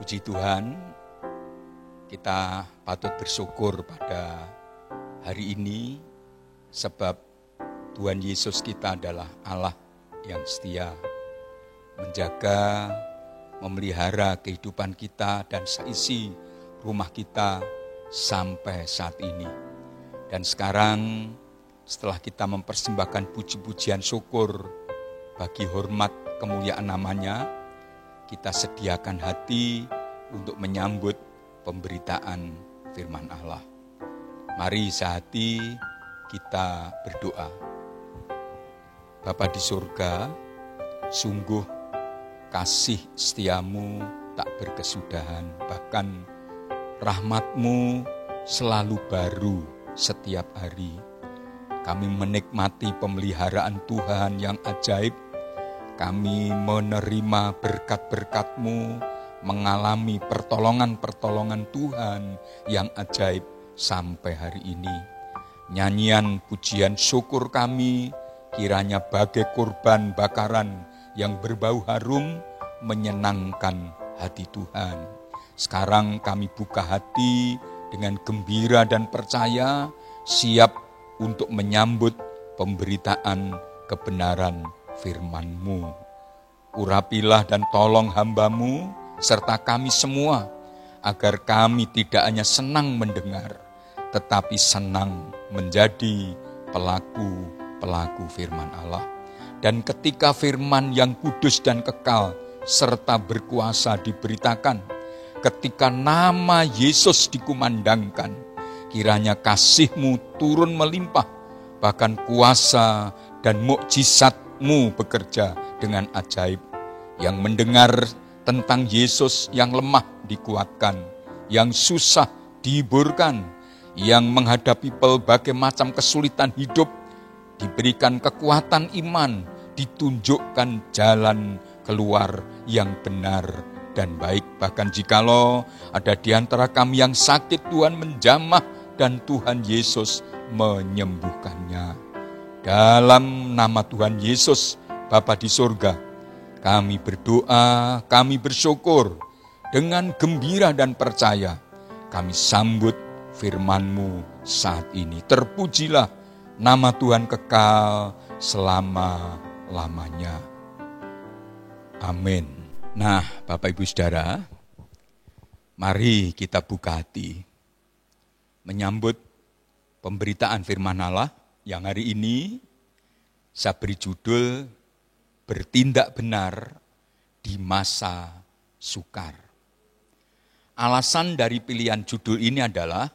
Puji Tuhan, kita patut bersyukur pada hari ini sebab Tuhan Yesus kita adalah Allah yang setia, menjaga, memelihara kehidupan kita dan seisi rumah kita sampai saat ini. Dan sekarang setelah kita mempersembahkan puji-pujian syukur bagi hormat kemuliaan namanya, kita sediakan hati untuk menyambut pemberitaan firman Allah. Mari sehati kita berdoa. Bapa di surga, sungguh kasih setiamu tak berkesudahan, bahkan rahmatmu selalu baru setiap hari. Kami menikmati pemeliharaan Tuhan yang ajaib. Kami menerima berkat-berkat-Mu, mengalami pertolongan-pertolongan Tuhan yang ajaib sampai hari ini. Nyanyian pujian syukur kami kiranya bagai korban bakaran yang berbau harum menyenangkan hati Tuhan. Sekarang kami buka hati dengan gembira dan percaya, siap untuk menyambut pemberitaan kebenaran firman-Mu. Urapilah dan tolong hamba-Mu serta kami semua, agar kami tidak hanya senang mendengar, tetapi senang menjadi pelaku-pelaku firman Allah. Dan ketika firman yang kudus dan kekal serta berkuasa diberitakan, ketika nama Yesus dikumandangkan, kiranya kasih-Mu turun melimpah, bahkan kuasa dan mukjizat-Mu bekerja dengan ajaib. Yang mendengar tentang Yesus yang lemah dikuatkan, yang susah dihiburkan, yang menghadapi berbagai macam kesulitan hidup diberikan kekuatan iman, ditunjukkan jalan keluar yang benar dan baik. Bahkan jikalau ada di antara kami yang sakit, Tuhan menjamah dan Tuhan Yesus menyembuhkannya. Dalam nama Tuhan Yesus, Bapa di surga, kami berdoa, kami bersyukur, dengan gembira dan percaya, kami sambut firman-Mu saat ini. Terpujilah nama Tuhan kekal selama-lamanya. Amin. Nah, Bapak Ibu Saudara, mari kita buka hati menyambut pemberitaan firman Allah yang hari ini saya beri judul Bertindak Benar di Masa Sukar. Alasan dari pilihan judul ini adalah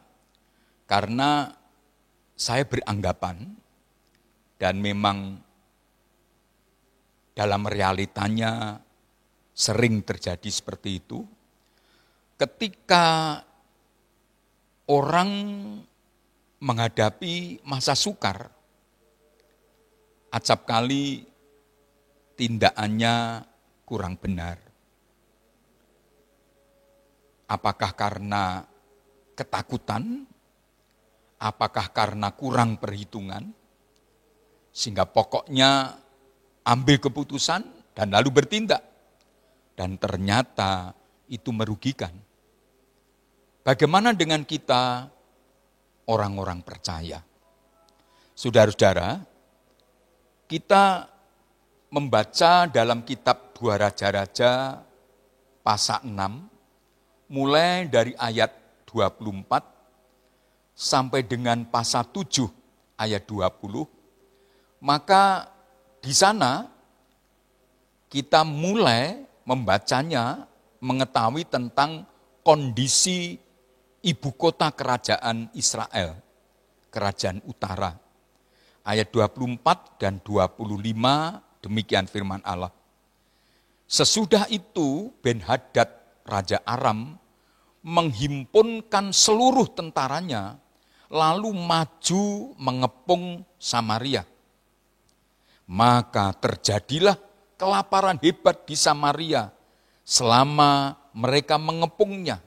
karena saya beranggapan, dan memang dalam realitanya sering terjadi seperti itu, ketika orang menghadapi masa sukar, acap kali tindakannya kurang benar. Apakah karena ketakutan? Apakah karena kurang perhitungan? Sehingga pokoknya ambil keputusan dan lalu bertindak. Dan ternyata itu merugikan. Bagaimana dengan kita orang-orang percaya? Saudara-saudara, kita membaca dalam kitab 2 Raja-Raja pasal 6, mulai dari ayat 24 sampai dengan pasal 7 ayat 20, maka di sana kita mulai membacanya mengetahui tentang kondisi ibu kota kerajaan Israel, kerajaan utara. Ayat 24 dan 25 demikian firman Allah. Sesudah itu Ben-Hadad Raja Aram menghimpunkan seluruh tentaranya lalu maju mengepung Samaria. Maka terjadilah kelaparan hebat di Samaria selama mereka mengepungnya.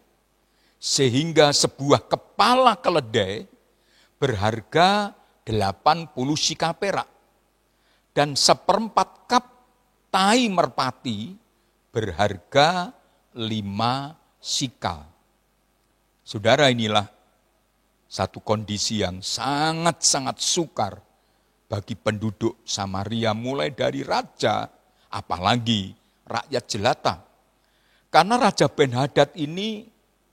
Sehingga sebuah kepala keledai berharga 80 shikal perak dan 1/4 kap tai merpati berharga 5 sikal. Saudara, inilah satu kondisi yang sangat-sangat sukar bagi penduduk Samaria, mulai dari raja, apalagi rakyat jelata. Karena Raja Ben-Hadad ini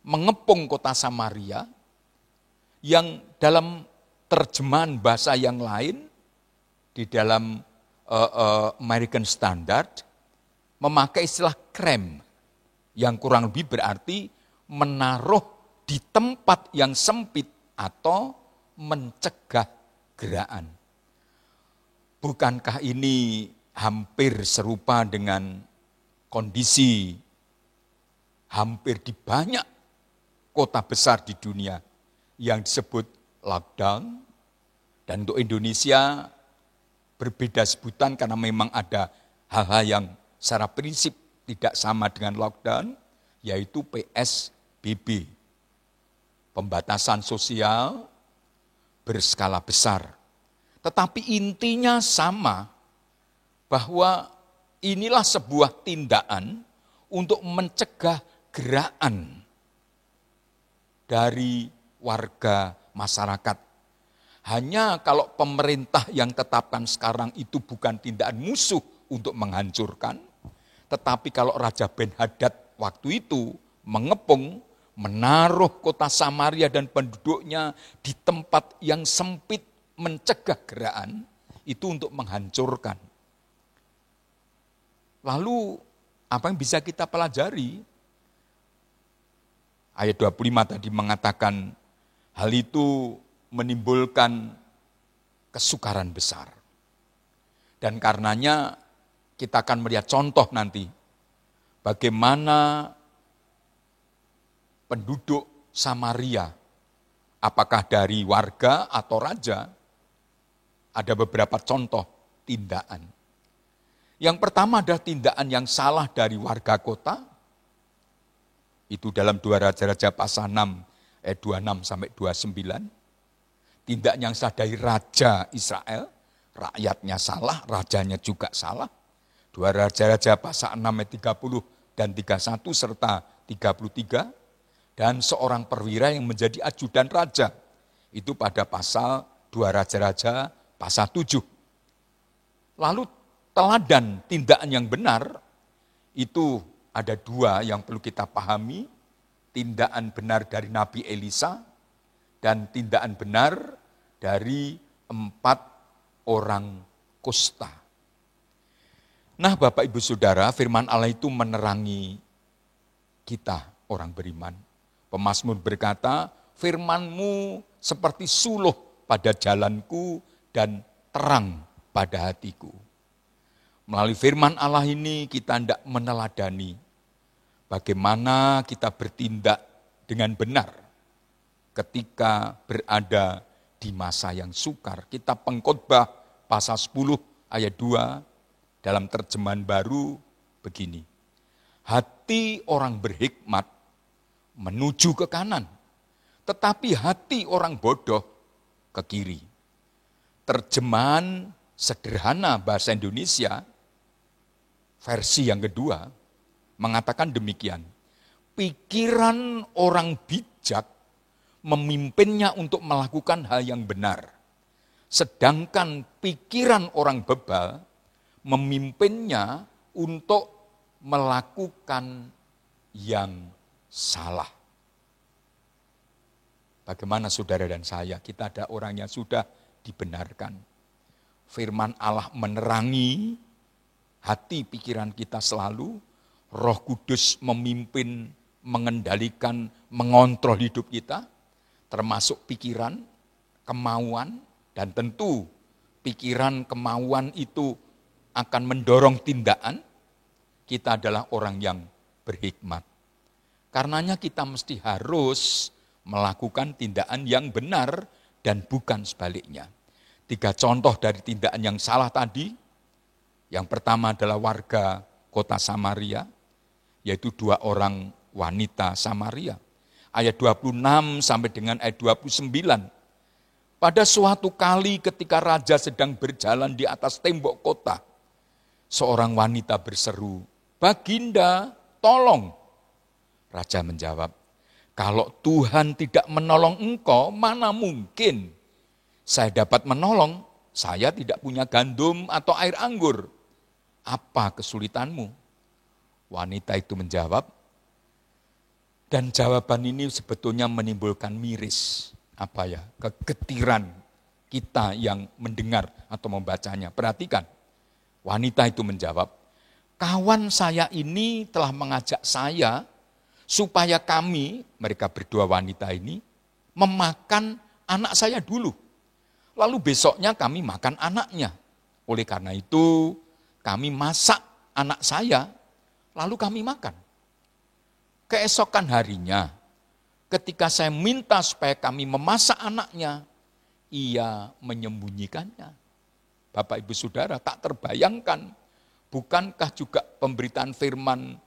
mengepung kota Samaria, yang dalam terjemahan bahasa yang lain, di dalam American Standard, memakai istilah krem, yang kurang lebih berarti menaruh di tempat yang sempit atau mencegah gerakan. Bukankah ini hampir serupa dengan kondisi hampir di banyak kota besar di dunia yang disebut lockdown? Dan untuk Indonesia berbeda sebutan karena memang ada hal-hal yang secara prinsip tidak sama dengan lockdown, yaitu PSBB. Pembatasan sosial berskala besar. Tetapi intinya sama, bahwa inilah sebuah tindakan untuk mencegah gerakan dari warga masyarakat. Hanya kalau pemerintah yang tetapkan sekarang itu bukan tindakan musuh untuk menghancurkan, tetapi kalau Raja Ben-Hadad waktu itu mengepung, menaruh kota Samaria dan penduduknya di tempat yang sempit, mencegah gerakan, itu untuk menghancurkan. Lalu apa yang bisa kita pelajari? Ayat 25 tadi mengatakan hal itu menimbulkan kesukaran besar. Dan karenanya kita akan melihat contoh nanti bagaimana penduduk Samaria, apakah dari warga atau raja, ada beberapa contoh tindakan. Yang pertama adalah tindakan yang salah dari warga kota. Itu dalam 2 Raja-Raja pasal 6 ayat 26 sampai 29. Tindakan yang salah dari raja Israel, rakyatnya salah, rajanya juga salah. 2 Raja-Raja pasal 6 ayat 30 dan 31 serta 33. Dan seorang perwira yang menjadi ajudan raja. Itu pada pasal 2 Raja-Raja pasal 7. Lalu teladan tindakan yang benar, itu ada 2 yang perlu kita pahami. Tindakan benar dari Nabi Elisa dan tindakan benar dari 4 orang kusta. Nah Bapak Ibu Saudara, firman Allah itu menerangi kita orang beriman. Pemazmur berkata, firman-Mu seperti suluh pada jalanku dan terang pada hatiku. Melalui firman Allah ini kita hendak meneladani bagaimana kita bertindak dengan benar ketika berada di masa yang sukar. Kitab Pengkhotbah pasal 10 ayat 2 dalam terjemahan baru begini. Hati orang berhikmat menuju ke kanan, tetapi hati orang bodoh ke kiri. Terjemahan sederhana bahasa Indonesia versi yang kedua mengatakan demikian. Pikiran orang bijak memimpinnya untuk melakukan hal yang benar. Sedangkan pikiran orang bebal memimpinnya untuk melakukan yang salah. Bagaimana saudara dan saya, kita ada orang yang sudah dibenarkan. Firman Allah menerangi hati pikiran kita selalu, Roh Kudus memimpin, mengendalikan, mengontrol hidup kita, termasuk pikiran, kemauan, dan tentu pikiran, kemauan itu akan mendorong tindakan. Kita adalah orang yang berhikmat. Karenanya kita mesti harus melakukan tindakan yang benar dan bukan sebaliknya. 3 contoh dari tindakan yang salah tadi. Yang pertama adalah warga kota Samaria, yaitu 2 orang wanita Samaria. Ayat 26 sampai dengan ayat 29. Pada suatu kali ketika raja sedang berjalan di atas tembok kota, seorang wanita berseru, "Baginda, tolong." Raja menjawab, kalau Tuhan tidak menolong engkau, mana mungkin saya dapat menolong? Saya tidak punya gandum atau air anggur. Apa kesulitanmu? Wanita itu menjawab, dan jawaban ini sebetulnya menimbulkan miris. Kegetiran kita yang mendengar atau membacanya. Perhatikan, wanita itu menjawab, kawan saya ini telah mengajak saya supaya kami, mereka berdua wanita ini, memakan anak saya dulu. Lalu besoknya kami makan anaknya. Oleh karena itu, kami masak anak saya, lalu kami makan. Keesokan harinya, ketika saya minta supaya kami memasak anaknya, ia menyembunyikannya. Bapak Ibu Saudara, tak terbayangkan, bukankah juga pemberitaan firman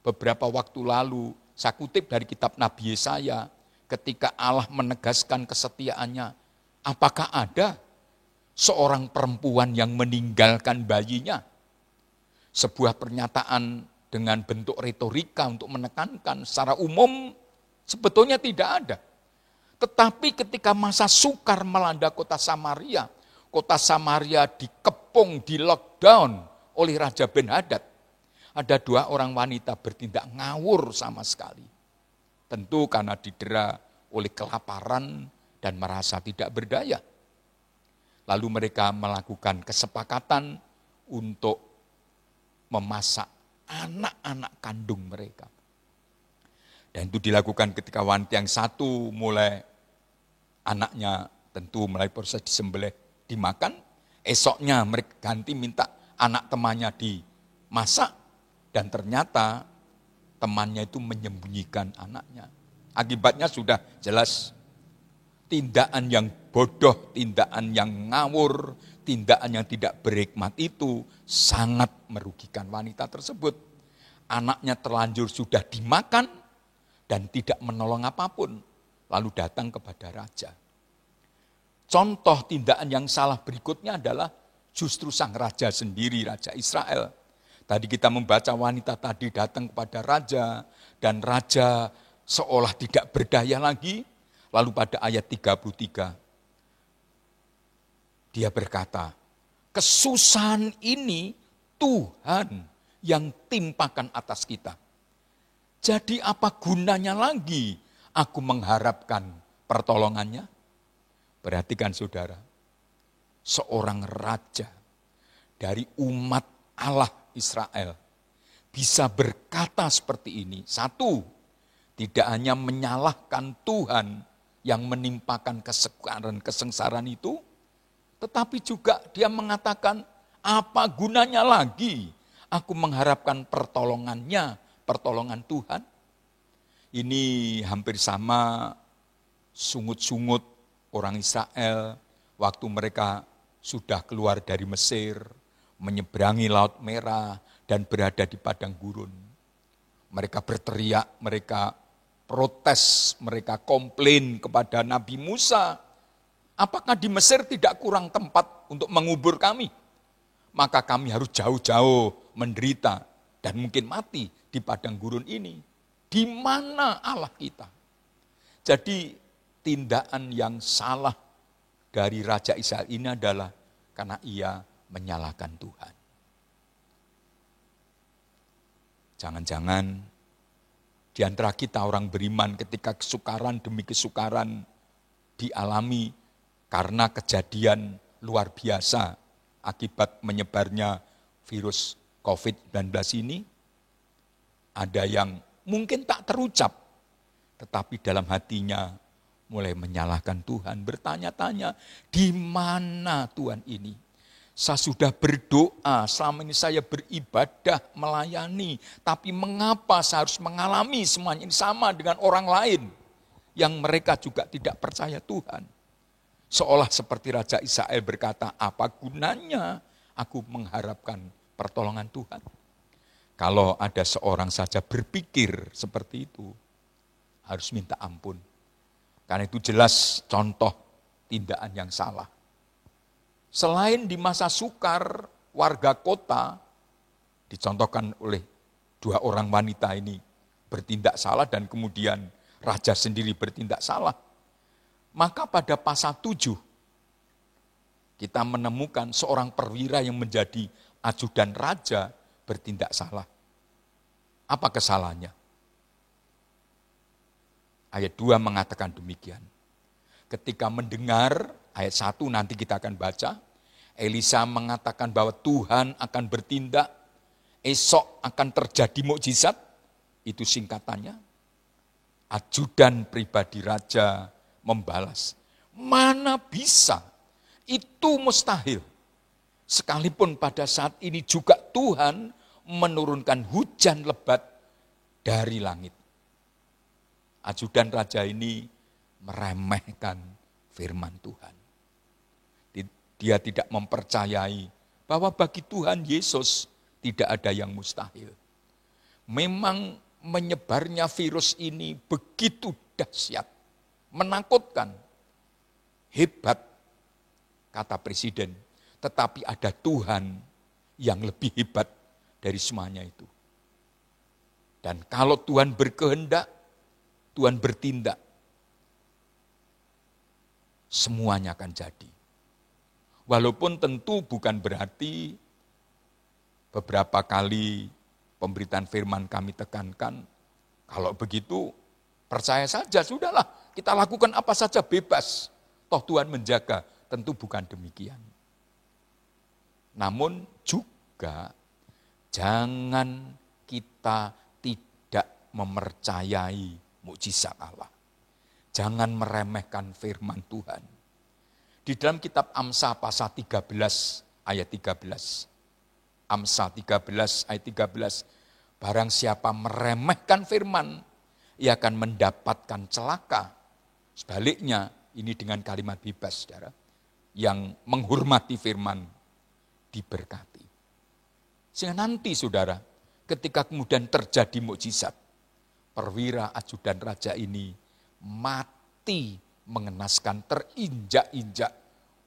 beberapa waktu lalu, saya kutip dari kitab Nabi Yesaya, ketika Allah menegaskan kesetiaannya, apakah ada seorang perempuan yang meninggalkan bayinya? Sebuah pernyataan dengan bentuk retorika untuk menekankan secara umum sebetulnya tidak ada. Tetapi ketika masa sukar melanda kota Samaria dikepung, di lockdown oleh Raja Ben-Hadad, ada 2 orang wanita bertindak ngawur sama sekali. Tentu karena didera oleh kelaparan dan merasa tidak berdaya. Lalu mereka melakukan kesepakatan untuk memasak anak-anak kandung mereka. Dan itu dilakukan ketika wanita yang satu mulai anaknya tentu mulai proses disembelih, dimakan. Esoknya mereka ganti minta anak temannya dimasak. Dan ternyata temannya itu menyembunyikan anaknya. Akibatnya sudah jelas, tindakan yang bodoh, tindakan yang ngawur, tindakan yang tidak berhikmat itu sangat merugikan wanita tersebut. Anaknya terlanjur sudah dimakan dan tidak menolong apapun, lalu datang kepada raja. Contoh tindakan yang salah berikutnya adalah justru sang raja sendiri, Raja Israel. Tadi kita membaca wanita tadi datang kepada raja, dan raja seolah tidak berdaya lagi. Lalu pada ayat 33, dia berkata, kesusahan ini Tuhan yang timpakan atas kita. Jadi apa gunanya lagi aku mengharapkan pertolongannya? Perhatikan saudara, seorang raja dari umat Allah Israel bisa berkata seperti ini. Satu, tidak hanya menyalahkan Tuhan yang menimpakan kesengsaraan itu, tetapi juga dia mengatakan, apa gunanya lagi aku mengharapkan pertolongan Tuhan. Ini hampir sama sungut-sungut orang Israel waktu mereka sudah keluar dari Mesir, menyeberangi Laut Merah, dan berada di padang gurun. Mereka berteriak, mereka protes, mereka komplain kepada Nabi Musa, apakah di Mesir tidak kurang tempat untuk mengubur kami? Maka kami harus jauh-jauh menderita dan mungkin mati di padang gurun ini. Di mana Allah kita? Jadi tindakan yang salah dari Raja Israel ini adalah karena ia menyalahkan Tuhan. Jangan-jangan di antara kita orang beriman ketika kesukaran demi kesukaran dialami karena kejadian luar biasa akibat menyebarnya virus COVID-19 ini, ada yang mungkin tak terucap, tetapi dalam hatinya mulai menyalahkan Tuhan, bertanya-tanya, di mana Tuhan ini? Saya sudah berdoa, selama ini saya beribadah, melayani, tapi mengapa saya harus mengalami semuanya ini sama dengan orang lain yang mereka juga tidak percaya Tuhan? Seolah seperti Raja Israel berkata, apa gunanya aku mengharapkan pertolongan Tuhan? Kalau ada seorang saja berpikir seperti itu, harus minta ampun. Karena itu jelas contoh tindakan yang salah. Selain di masa sukar, warga kota, dicontohkan oleh 2 orang wanita ini, bertindak salah dan kemudian raja sendiri bertindak salah. Maka pada pasal 7 kita menemukan seorang perwira yang menjadi ajudan raja bertindak salah. Apa kesalahannya? Ayat 2 mengatakan demikian. Ketika mendengar, ayat 1 nanti kita akan baca, Elisa mengatakan bahwa Tuhan akan bertindak, esok akan terjadi mukjizat, itu singkatannya. Ajudan pribadi raja membalas, mana bisa, itu mustahil. Sekalipun pada saat ini juga Tuhan menurunkan hujan lebat dari langit. Ajudan raja ini meremehkan firman Tuhan. Dia tidak mempercayai bahwa bagi Tuhan Yesus tidak ada yang mustahil. Memang menyebarnya virus ini begitu dahsyat, menakutkan, hebat, kata presiden. Tetapi ada Tuhan yang lebih hebat dari semuanya itu. Dan kalau Tuhan berkehendak, Tuhan bertindak, semuanya akan jadi. Walaupun tentu bukan berarti beberapa kali pemberitaan firman kami tekankan, kalau begitu percaya saja, sudahlah kita lakukan apa saja bebas. Toh Tuhan menjaga, tentu bukan demikian. Namun juga jangan kita tidak mempercayai mukjizat Allah. Jangan meremehkan firman Tuhan. Di dalam kitab Amsal pasal 13 ayat 13. Amsal 13 ayat 13. Barang siapa meremehkan firman, ia akan mendapatkan celaka. Sebaliknya, ini dengan kalimat bebas, saudara. Yang menghormati firman, diberkati. Sehingga nanti, saudara, ketika kemudian terjadi mukjizat, perwira ajudan raja ini mati mengenaskan, terinjak-injak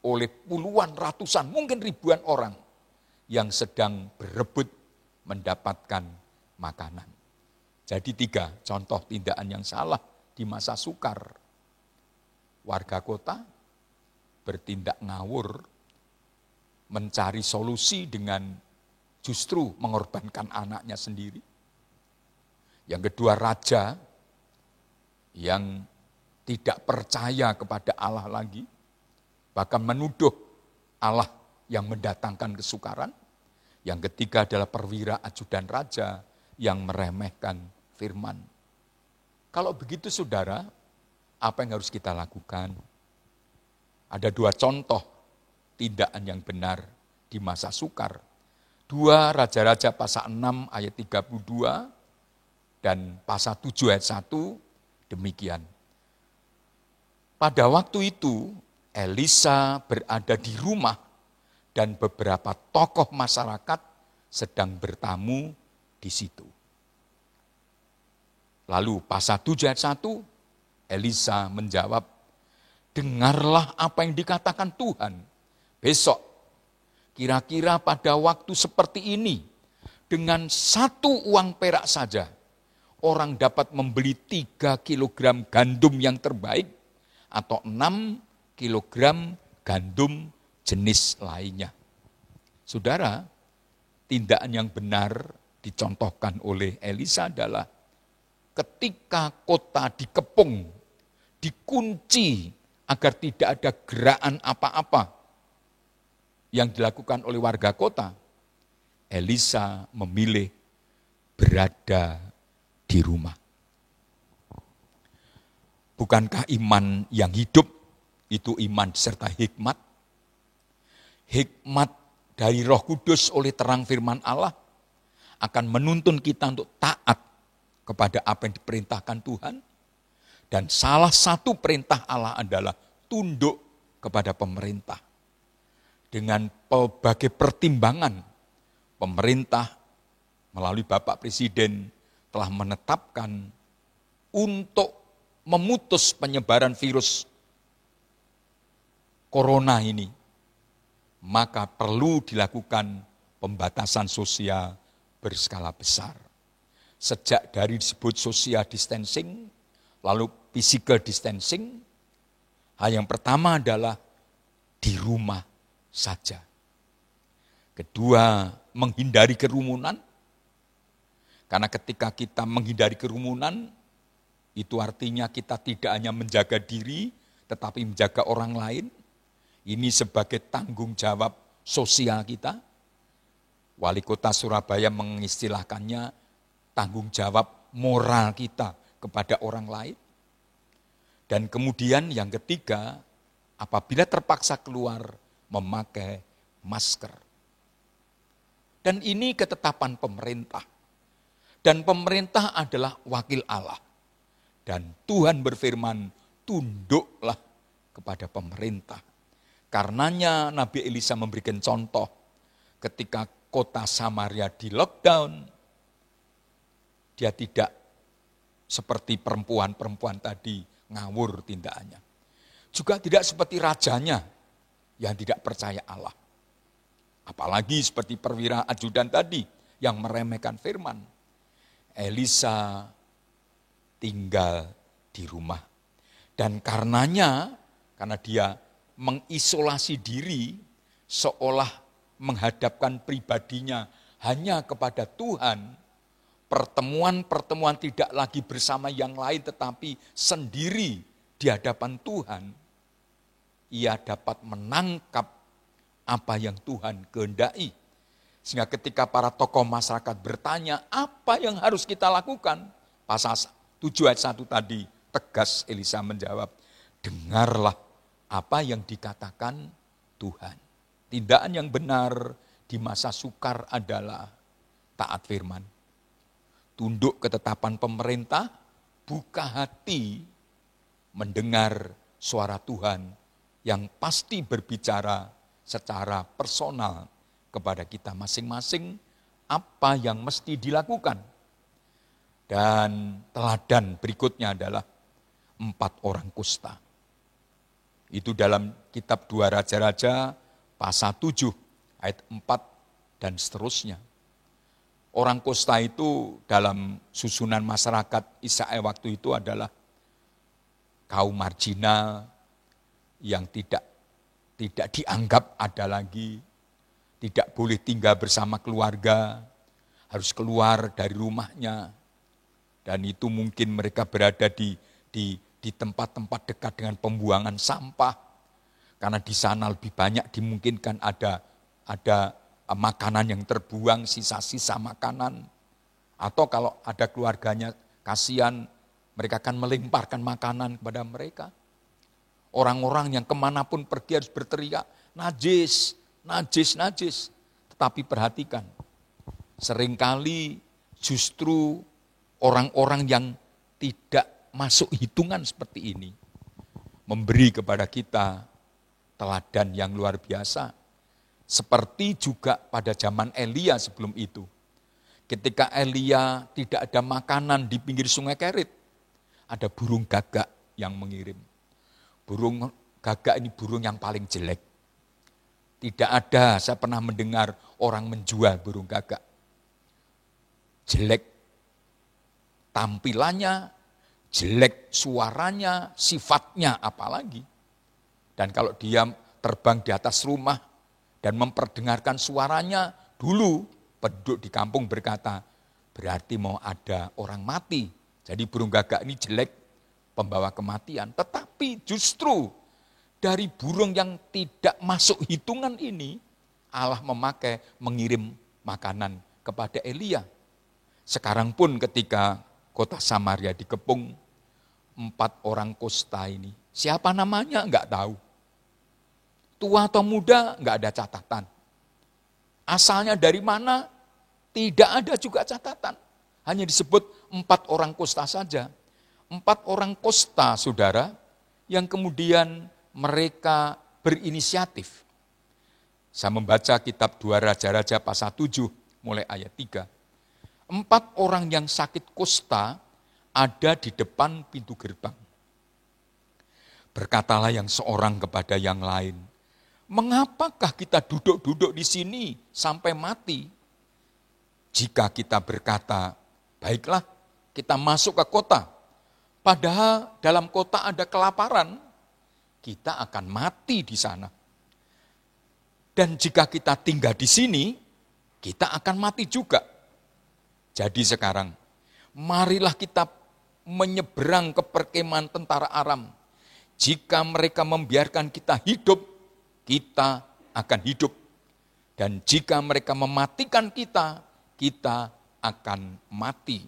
oleh puluhan, ratusan, mungkin ribuan orang yang sedang berebut mendapatkan makanan. Jadi 3 contoh tindakan yang salah di masa sukar. Warga kota bertindak ngawur, mencari solusi dengan justru mengorbankan anaknya sendiri. Yang kedua, raja yang tidak percaya kepada Allah lagi, bahkan menuduh Allah yang mendatangkan kesukaran. Yang ketiga adalah perwira ajudan raja yang meremehkan firman. Kalau begitu saudara, apa yang harus kita lakukan? Ada 2 contoh tindakan yang benar di masa sukar. 2 Raja-Raja pasal 6 ayat 32 dan pasal 7 ayat 1 demikian. Pada waktu itu Elisa berada di rumah dan beberapa tokoh masyarakat sedang bertamu di situ. Lalu pasal 7 ayat 1 Elisa menjawab, dengarlah apa yang dikatakan Tuhan. Besok, kira-kira pada waktu seperti ini, dengan 1 uang perak saja, orang dapat membeli 3 kilogram gandum yang terbaik, atau 6 kilogram gandum jenis lainnya. Saudara, tindakan yang benar dicontohkan oleh Elisa adalah ketika kota dikepung, dikunci agar tidak ada gerakan apa-apa yang dilakukan oleh warga kota, Elisa memilih berada di rumah. Bukankah iman yang hidup itu iman serta hikmat? Hikmat dari Roh Kudus oleh terang firman Allah akan menuntun kita untuk taat kepada apa yang diperintahkan Tuhan. Dan salah satu perintah Allah adalah tunduk kepada pemerintah. Dengan berbagai pertimbangan, pemerintah melalui Bapak Presiden telah menetapkan untuk memutus penyebaran virus corona ini, maka perlu dilakukan pembatasan sosial berskala besar. Sejak dari disebut social distancing, lalu physical distancing, hal yang pertama adalah di rumah saja. Kedua, menghindari kerumunan. Karena ketika kita menghindari kerumunan, itu artinya kita tidak hanya menjaga diri, tetapi menjaga orang lain. Ini sebagai tanggung jawab sosial kita. Wali Kota Surabaya mengistilahkannya tanggung jawab moral kita kepada orang lain. Dan kemudian yang ketiga, apabila terpaksa keluar, memakai masker. Dan ini ketetapan pemerintah. Dan pemerintah adalah wakil Allah. Dan Tuhan berfirman, tunduklah kepada pemerintah. Karenanya Nabi Elisa memberikan contoh ketika kota Samaria di lockdown, dia tidak seperti perempuan-perempuan tadi ngawur tindakannya. Juga tidak seperti rajanya yang tidak percaya Allah. Apalagi seperti perwira ajudan tadi yang meremehkan firman. Elisa tinggal di rumah. Dan karena dia mengisolasi diri seolah menghadapkan pribadinya hanya kepada Tuhan, pertemuan-pertemuan tidak lagi bersama yang lain tetapi sendiri di hadapan Tuhan, ia dapat menangkap apa yang Tuhan kehendaki. Sehingga ketika para tokoh masyarakat bertanya, apa yang harus kita lakukan? Pasal 7 ayat 1 tadi, tegas Elisa menjawab, dengarlah apa yang dikatakan Tuhan. Tindakan yang benar di masa sukar adalah taat firman. Tunduk ketetapan pemerintah, buka hati mendengar suara Tuhan yang pasti berbicara secara personal kepada kita masing-masing apa yang mesti dilakukan. Dan teladan berikutnya adalah 4 orang kusta. Itu dalam kitab 2 Raja-Raja pasal 7 ayat 4 dan seterusnya. Orang kusta itu dalam susunan masyarakat Israel waktu itu adalah kaum marginal yang tidak dianggap ada lagi, tidak boleh tinggal bersama keluarga, harus keluar dari rumahnya. Dan itu mungkin mereka berada di tempat-tempat dekat dengan pembuangan sampah, karena di sana lebih banyak dimungkinkan ada makanan yang terbuang, sisa-sisa makanan. Atau kalau ada keluarganya kasihan, mereka akan melemparkan makanan kepada mereka. Orang-orang yang kemanapun pergi harus berteriak, najis, najis, najis. Tetapi perhatikan, seringkali justru orang-orang yang tidak masuk hitungan seperti ini memberi kepada kita teladan yang luar biasa. Seperti juga pada zaman Elia sebelum itu. Ketika Elia tidak ada makanan di pinggir sungai Kerit, ada burung gagak yang mengirim. Burung gagak ini burung yang paling jelek. Tidak ada, saya pernah mendengar orang menjual burung gagak. Jelek tampilannya, jelek suaranya, sifatnya apalagi. Dan kalau dia terbang di atas rumah, dan memperdengarkan suaranya, dulu penduduk di kampung berkata, berarti mau ada orang mati. Jadi burung gagak ini jelek, pembawa kematian. Tetapi justru dari burung yang tidak masuk hitungan ini, Allah mengirim makanan kepada Elia. Sekarang pun ketika kota Samaria dikepung, 4 orang kusta ini, siapa namanya enggak tahu. Tua atau muda, enggak ada catatan. Asalnya dari mana, tidak ada juga catatan. Hanya disebut 4 orang kusta saja. 4 orang kusta, saudara, yang kemudian mereka berinisiatif. Saya membaca kitab 2 Raja-Raja pasal 7, mulai ayat 3. 4 orang yang sakit kusta ada di depan pintu gerbang. Berkatalah yang seorang kepada yang lain, mengapakah kita duduk-duduk di sini sampai mati? Jika kita berkata, Baiklah, kita masuk ke kota. Padahal dalam kota ada kelaparan, kita akan mati di sana. Dan jika kita tinggal di sini, kita akan mati juga. Jadi sekarang, marilah kita menyeberang ke perkemahan tentara Aram. Jika mereka membiarkan kita hidup, kita akan hidup. Dan jika mereka mematikan kita, kita akan mati.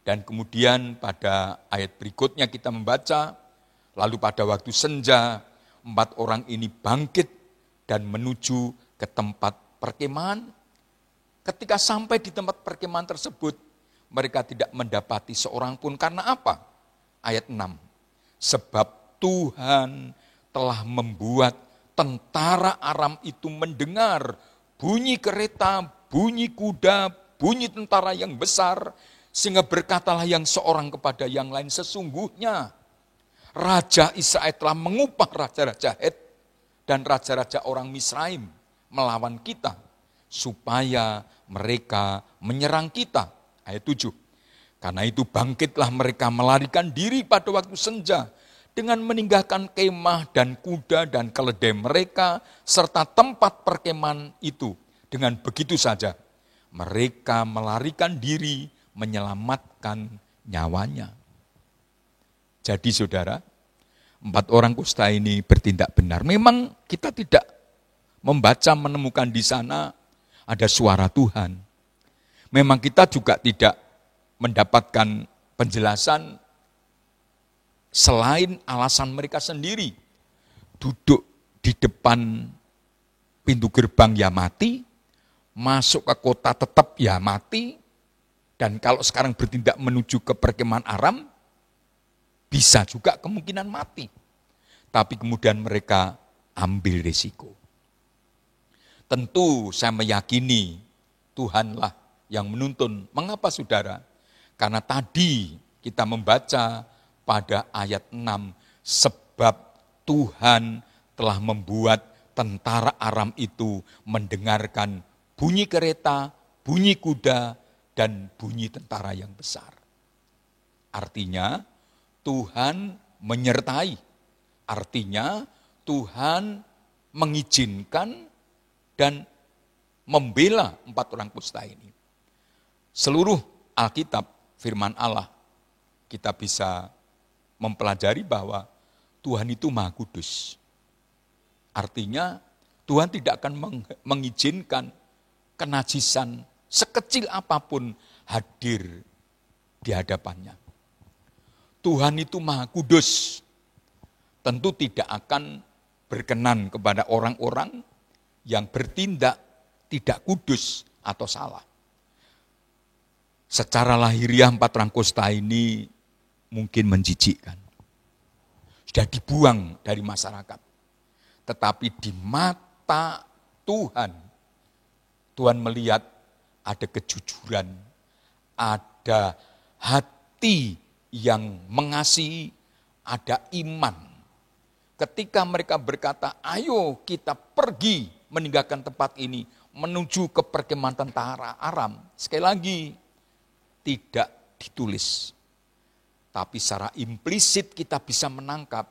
Dan kemudian pada ayat berikutnya kita membaca, lalu pada waktu senja, 4 orang ini bangkit dan menuju ke tempat perkemahan. Ketika sampai di tempat perkemahan tersebut, mereka tidak mendapati seorang pun. Karena apa? Ayat 6. Sebab Tuhan telah membuat tentara Aram itu mendengar bunyi kereta, bunyi kuda, bunyi tentara yang besar, sehingga berkatalah yang seorang kepada yang lain, sesungguhnya Raja Israel telah mengupah raja-raja Het dan raja-raja orang Misraim melawan kita, supaya mereka menyerang kita. Ayat 7. Karena itu bangkitlah mereka melarikan diri pada waktu senja, dengan meninggalkan kemah dan kuda dan keledai mereka, serta tempat perkemahan itu. Dengan begitu saja, mereka melarikan diri, menyelamatkan nyawanya. Jadi saudara, 4 orang kusta ini bertindak benar. Memang kita tidak membaca, menemukan di sana ada suara Tuhan. Memang kita juga tidak mendapatkan penjelasan selain alasan mereka sendiri. Duduk di depan pintu gerbang ya mati, masuk ke kota tetap ya mati, dan kalau sekarang bertindak menuju ke perkemahan Aram, bisa juga kemungkinan mati. Tapi kemudian mereka ambil risiko. Tentu saya meyakini Tuhanlah yang menuntun. Mengapa saudara? Karena tadi kita membaca pada ayat 6, sebab Tuhan telah membuat tentara Aram itu mendengarkan bunyi kereta, bunyi kuda, dan bunyi tentara yang besar. Artinya Tuhan menyertai, artinya Tuhan mengizinkan dan membela 4 orang kusta ini. Seluruh Alkitab, firman Allah, kita bisa mempelajari bahwa Tuhan itu Maha Kudus. Artinya Tuhan tidak akan mengizinkan kenajisan sekecil apapun hadir di hadapannya. Tuhan itu Maha Kudus, tentu tidak akan berkenan kepada orang-orang yang bertindak tidak kudus atau salah. Secara lahiriah 4 orang kusta ini mungkin menjijikkan. Sudah dibuang dari masyarakat. Tetapi di mata Tuhan, Tuhan melihat ada kejujuran, ada hati yang mengasihi, ada iman. Ketika mereka berkata, ayo kita pergi meninggalkan tempat ini, menuju ke perkemahan tentara Aram. Sekali lagi, tidak ditulis. Tapi secara implisit kita bisa menangkap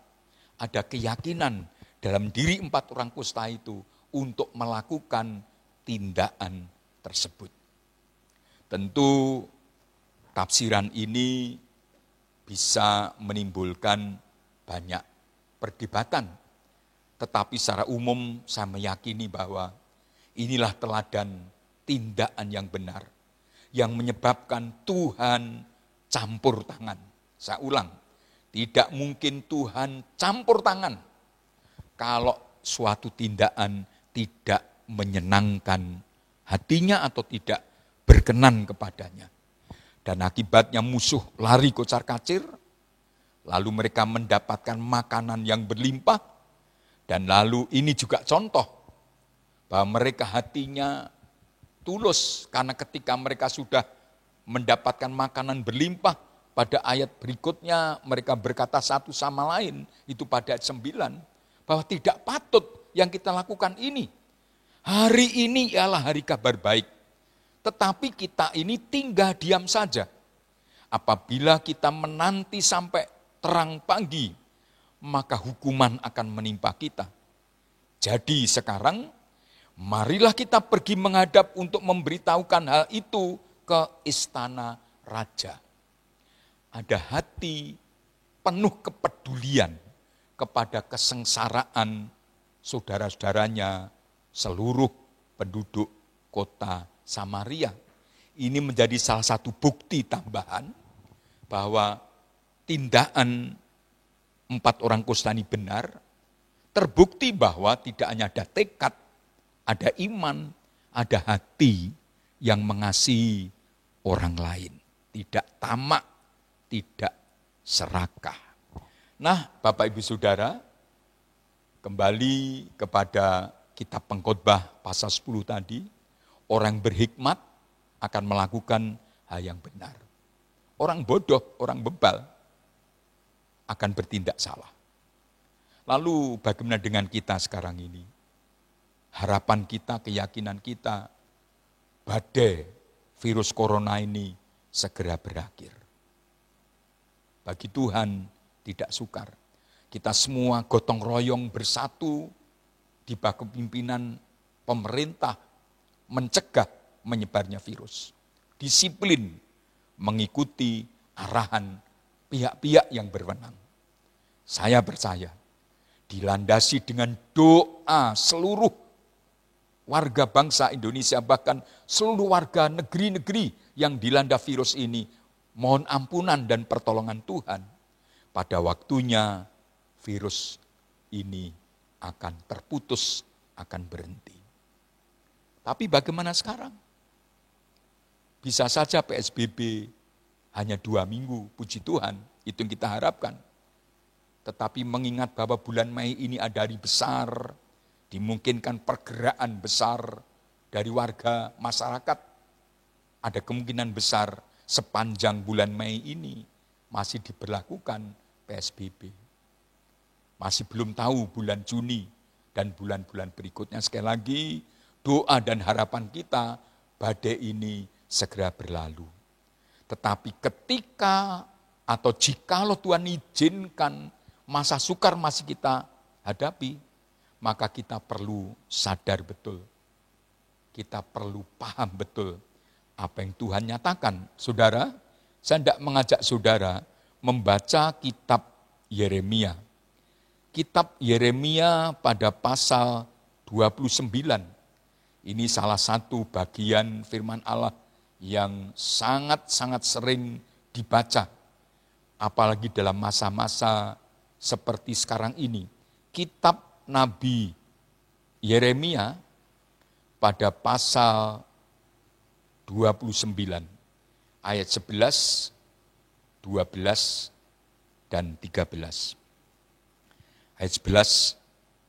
ada keyakinan dalam diri 4 orang kusta itu untuk melakukan tindakan tersebut. Tentu tafsiran ini bisa menimbulkan banyak perdebatan. Tetapi secara umum saya meyakini bahwa inilah teladan tindakan yang benar, yang menyebabkan Tuhan campur tangan. Saya ulang, tidak mungkin Tuhan campur tangan kalau suatu tindakan tidak menyenangkan hatinya atau tidak berkenan kepadanya. Dan akibatnya musuh lari kocar-kacir, lalu mereka mendapatkan makanan yang berlimpah, dan lalu ini juga contoh bahwa mereka hatinya tulus, karena ketika mereka sudah mendapatkan makanan berlimpah, pada ayat berikutnya mereka berkata satu sama lain, itu pada ayat 9, bahwa tidak patut yang kita lakukan ini. Hari ini ialah hari kabar baik, tetapi kita ini tinggal diam saja. Apabila kita menanti sampai terang pagi, maka hukuman akan menimpa kita. Jadi sekarang, marilah kita pergi menghadap untuk memberitahukan hal itu ke istana raja. Ada hati penuh kepedulian kepada kesengsaraan saudara-saudaranya, seluruh penduduk kota Samaria. Ini menjadi salah satu bukti tambahan bahwa tindakan 4 orang kos tani benar, terbukti bahwa tidak hanya ada tekad, ada iman, ada hati yang mengasihi orang lain. Tidak tamak, tidak serakah. Nah, Bapak Ibu Saudara, kembali kepada kitab Pengkhotbah pasal 10 tadi, orang berhikmat akan melakukan hal yang benar. Orang bodoh, orang bebal akan bertindak salah. Lalu bagaimana dengan kita sekarang ini? Harapan kita, keyakinan kita, badai virus corona ini segera berakhir. Bagi Tuhan tidak sukar. Kita semua gotong royong bersatu di bawah kepimpinan pemerintah mencegah menyebarnya virus. Disiplin mengikuti arahan pihak-pihak yang berwenang. Saya percaya dilandasi dengan doa seluruh warga bangsa Indonesia, bahkan seluruh warga negeri-negeri yang dilanda virus ini, mohon ampunan dan pertolongan Tuhan. Pada waktunya virus ini akan terputus, akan berhenti. Tapi bagaimana sekarang? Bisa saja PSBB hanya 2 minggu, puji Tuhan, itu yang kita harapkan. Tetapi mengingat bahwa bulan Mei ini ada hari besar, dimungkinkan pergerakan besar dari warga masyarakat, ada kemungkinan besar sepanjang bulan Mei ini masih diberlakukan PSBB. Masih belum tahu bulan Juni dan bulan-bulan berikutnya. Sekali lagi, doa dan harapan kita badai ini segera berlalu. Tetapi ketika atau jikalau Tuhan izinkan masa sukar masih kita hadapi, maka kita perlu sadar betul. Kita perlu paham betul apa yang Tuhan nyatakan. Saudara, saya tidak mengajak saudara membaca kitab Yeremia. Kitab Yeremia pada pasal 29. Ini salah satu bagian firman Allah yang sangat-sangat sering dibaca. Apalagi dalam masa-masa seperti sekarang ini. Kitab Nabi Yeremia pada pasal 29 ayat 11, 12, dan 13. Ayat 11,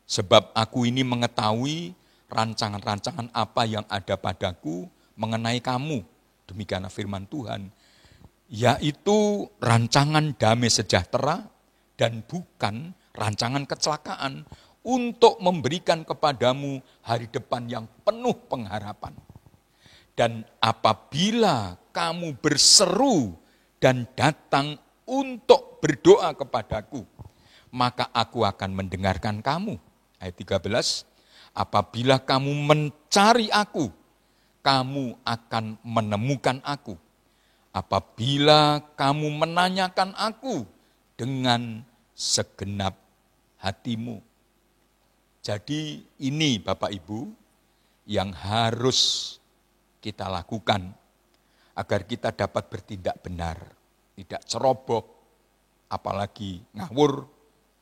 sebab aku ini mengetahui rancangan-rancangan apa yang ada padaku mengenai kamu. Demikianlah firman Tuhan. Yaitu rancangan damai sejahtera dan bukan rancangan kecelakaan untuk memberikan kepadamu hari depan yang penuh pengharapan. Dan apabila kamu berseru dan datang untuk berdoa kepadaku, maka aku akan mendengarkan kamu. Ayat 13, apabila kamu mencari aku, kamu akan menemukan aku. Apabila kamu menanyakan aku dengan segenap hatimu. Jadi ini Bapak Ibu yang harus kita lakukan agar kita dapat bertindak benar. Tidak ceroboh, apalagi ngawur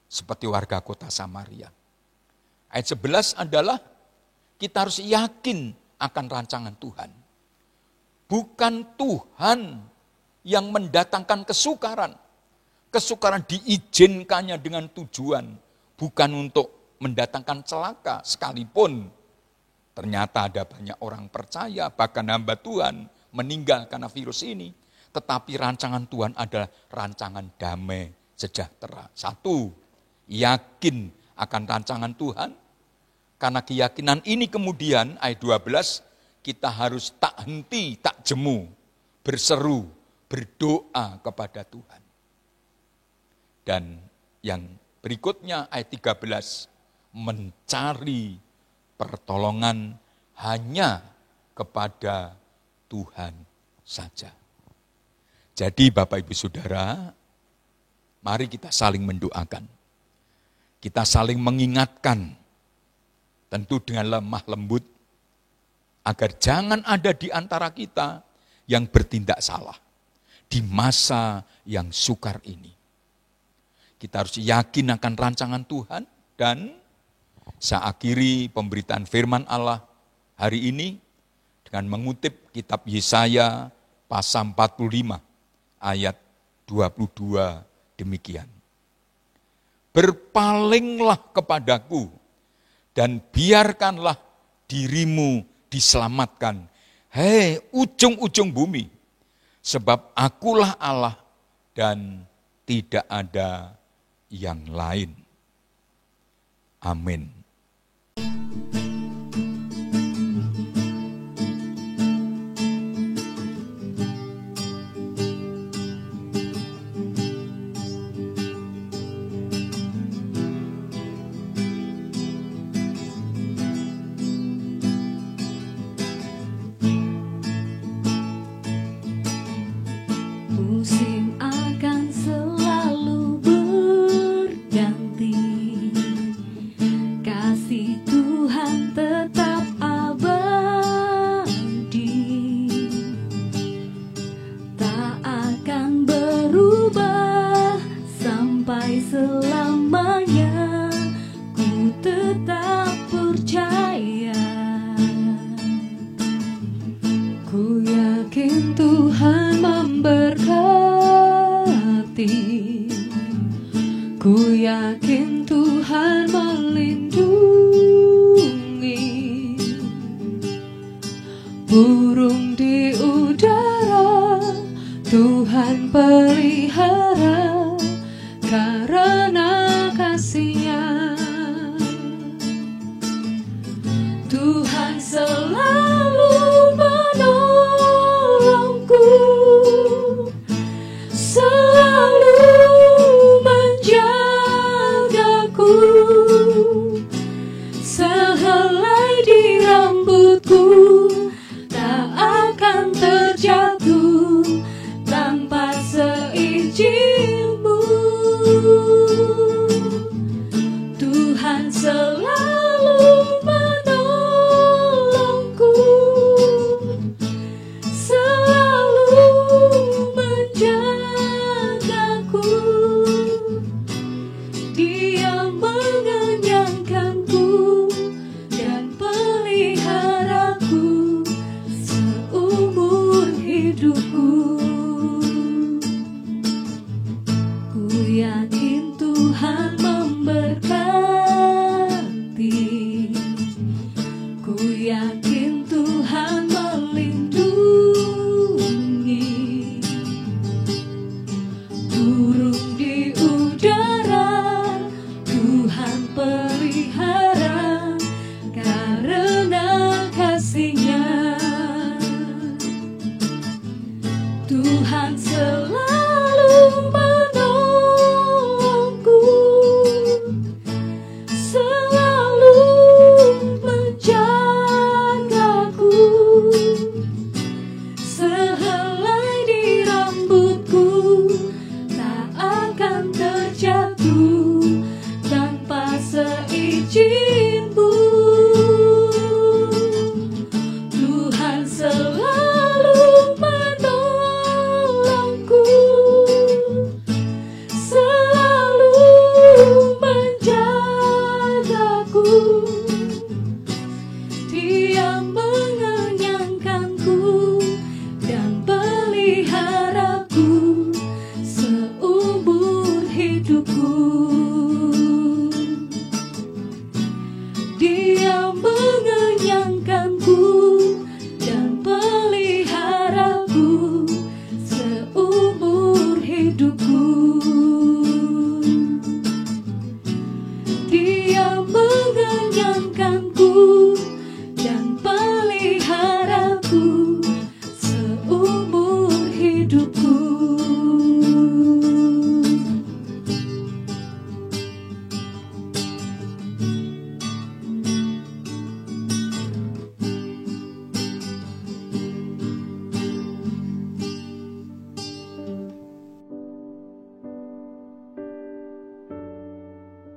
seperti warga kota Samaria. Ayat 11 adalah kita harus yakin akan rancangan Tuhan. Bukan Tuhan yang mendatangkan kesukaran. Kesukaran diizinkannya dengan tujuan, bukan untuk mendatangkan celaka, sekalipun ternyata ada banyak orang percaya, bahkan hamba Tuhan meninggal karena virus ini. Tetapi rancangan Tuhan adalah rancangan damai sejahtera. 1, yakin akan rancangan Tuhan. Karena keyakinan ini kemudian, ayat 12, kita harus tak henti, tak jemu, berseru, berdoa kepada Tuhan. Dan yang berikutnya ayat 13, mencari pertolongan hanya kepada Tuhan saja. Jadi Bapak Ibu Saudara, mari kita saling mendoakan. Kita saling mengingatkan, tentu dengan lemah lembut, agar jangan ada di antara kita yang bertindak salah di masa yang sukar ini. Kita harus yakin akan rancangan Tuhan, dan saya akhiri pemberitaan firman Allah hari ini dengan mengutip kitab Yesaya pasal 45 ayat 22 demikian. Berpalinglah kepadaku dan biarkanlah dirimu diselamatkan, hei ujung-ujung bumi, sebab akulah Allah dan tidak ada yang lain. Amin. Musim akan selalu berganti, kasih Tuhan tetap abadi, tak akan berubah sampai selamanya. Ku tetap percaya, ku yakin Tuhan memberkati, ku yakin Tuhan melindungi. Burung di udara Tuhan pelihara karena kasih-Nya. Tuhan selalu menolongku, selalu menjagaku, sehelai di rambutku tak akan terjatuh tanpa seizin-Mu. Tuhan selalu menolongku, selalu menjagaku, Dia mengenyangkanku dan peliharaku seumur hidupku. Ku yakin Tuhan memberkati, ku yakin Tuhan melindungi. Burung di udara Tuhan pelihara karena kasih-Nya. Tuhan selalu menolongku, selalu menjagaku, sehelai di rambutku tak akan terjatuh tanpa seizin-Mu. Tuhan selalu menolongku,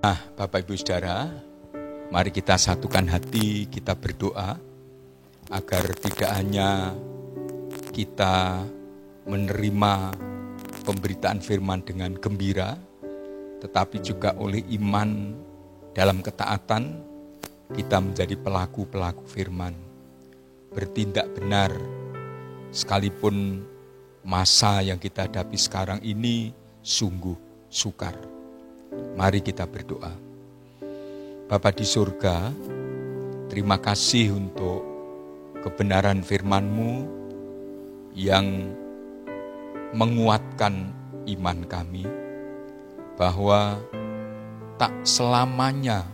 Nah, Bapak Ibu Saudara, mari kita satukan hati, kita berdoa agar tidak hanya kita menerima pemberitaan firman dengan gembira, tetapi juga oleh iman dalam ketaatan, kita menjadi pelaku-pelaku firman, bertindak benar, sekalipun masa yang kita hadapi sekarang ini sungguh sukar. Mari kita berdoa. Bapa di surga, terima kasih untuk kebenaran firman-Mu yang menguatkan iman kami, bahwa tak selamanya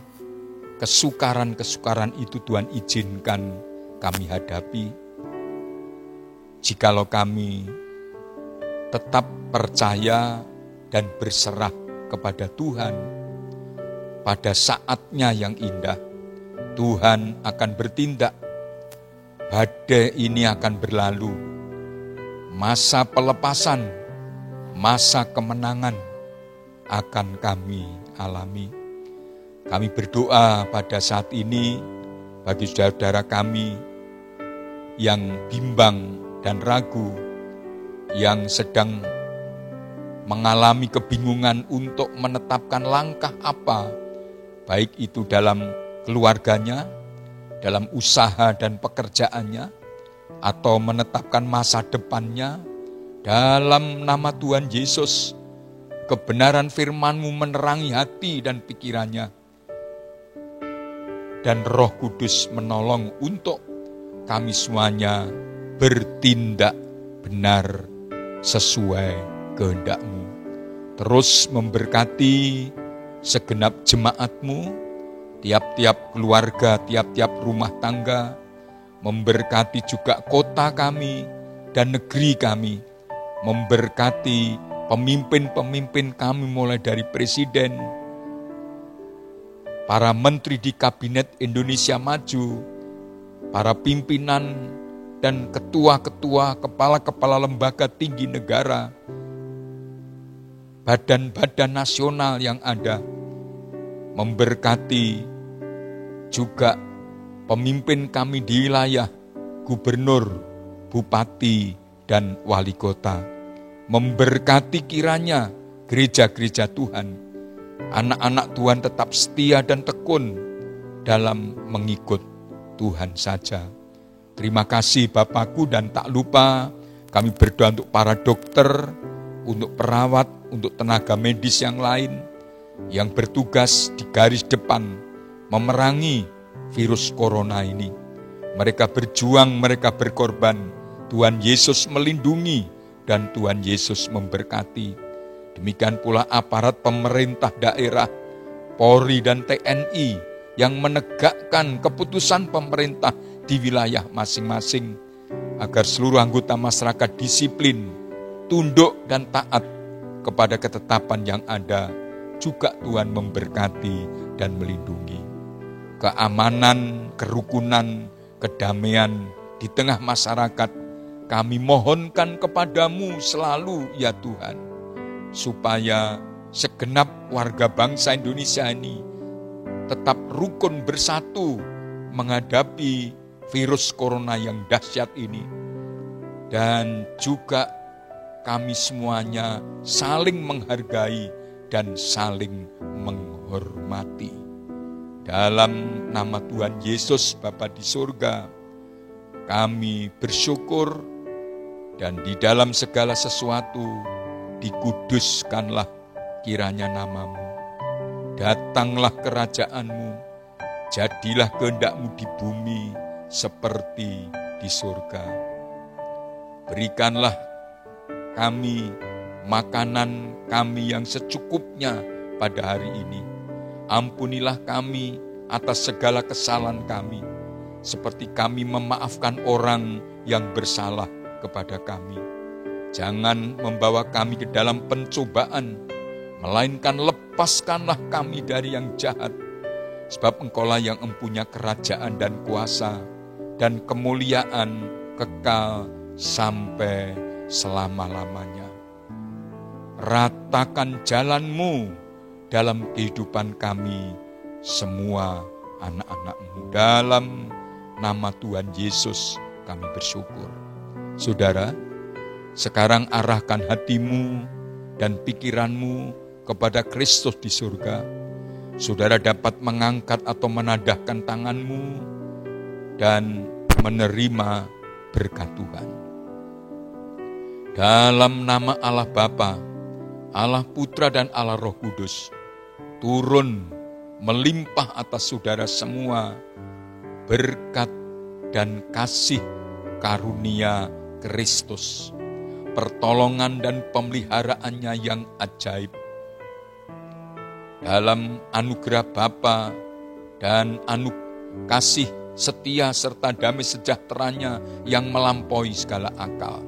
kesukaran-kesukaran itu Tuhan izinkan kami hadapi. Jikalau kami tetap percaya dan berserah kepada Tuhan, pada saatnya yang indah, Tuhan akan bertindak. Badai ini akan berlalu. Masa pelepasan, masa kemenangan akan kami alami. Kami berdoa pada saat ini bagi saudara-saudara kami yang bimbang dan ragu, yang sedang mengalami kebingungan untuk menetapkan langkah apa, baik itu dalam keluarganya, dalam usaha dan pekerjaannya, atau menetapkan masa depannya. Dalam nama Tuhan Yesus, kebenaran firman-Mu menerangi hati dan pikirannya, dan Roh Kudus menolong untuk kami semuanya bertindak benar sesuai kehendak-Mu. Terus memberkati segenap jemaat-Mu, tiap-tiap keluarga, tiap-tiap rumah tangga, memberkati juga kota kami dan negeri kami, memberkati pemimpin-pemimpin kami mulai dari presiden, para menteri di Kabinet Indonesia Maju, para pimpinan dan ketua-ketua, kepala-kepala lembaga tinggi negara, badan-badan nasional yang ada, memberkati juga pemimpin kami di wilayah, gubernur, bupati, dan wali kota. Memberkati kiranya gereja-gereja Tuhan, anak-anak Tuhan tetap setia dan tekun dalam mengikut Tuhan saja. Terima kasih Bapakku, dan tak lupa kami berdoa untuk para dokter, untuk perawat, untuk tenaga medis yang lain yang bertugas di garis depan memerangi virus corona ini. Mereka berjuang, mereka berkorban. Tuhan Yesus melindungi dan Tuhan Yesus memberkati. Demikian pula aparat pemerintah daerah, Polri dan TNI yang menegakkan keputusan pemerintah di wilayah masing-masing, agar seluruh anggota masyarakat disiplin, tunduk dan taat kepada ketetapan yang ada. Juga Tuhan memberkati dan melindungi. Keamanan, kerukunan, kedamaian di tengah masyarakat kami mohonkan kepadamu selalu ya Tuhan, supaya segenap warga bangsa Indonesia ini tetap rukun bersatu menghadapi virus corona yang dahsyat ini. Dan juga kami semuanya saling menghargai dan saling menghormati. Dalam nama Tuhan Yesus Bapa di surga, kami bersyukur, dan di dalam segala sesuatu dikuduskanlah kiranya nama-Mu. Datanglah kerajaan-Mu, jadilah kehendak-Mu di bumi seperti di surga. Berikanlah kami makanan kami yang secukupnya pada hari ini. Ampunilah kami atas segala kesalahan kami, seperti kami memaafkan orang yang bersalah kepada kami. Jangan membawa kami ke dalam pencobaan, melainkan lepaskanlah kami dari yang jahat. Sebab Engkaulah yang mempunyai kerajaan dan kuasa dan kemuliaan kekal sampai selama-lamanya. Ratakan jalan-Mu dalam kehidupan kami semua anak-anak-Mu. Dalam nama Tuhan Yesus kami bersyukur. Saudara, sekarang arahkan hatimu dan pikiranmu kepada Kristus di surga. Saudara dapat mengangkat atau menadahkan tanganmu dan menerima berkat Tuhan. Dalam nama Allah Bapa, Allah Putra dan Allah Roh Kudus, turun melimpah atas saudara semua berkat dan kasih karunia Kristus, pertolongan dan pemeliharaannya yang ajaib. Dalam anugerah Bapa dan kasih setia serta damai sejahteranya yang melampaui segala akal.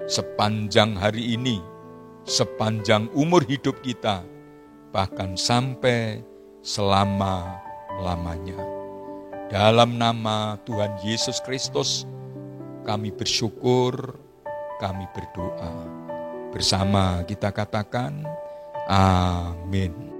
Sepanjang hari ini, sepanjang umur hidup kita, bahkan sampai selama-lamanya. Dalam nama Tuhan Yesus Kristus, kami bersyukur, kami berdoa. Bersama kita katakan, amin.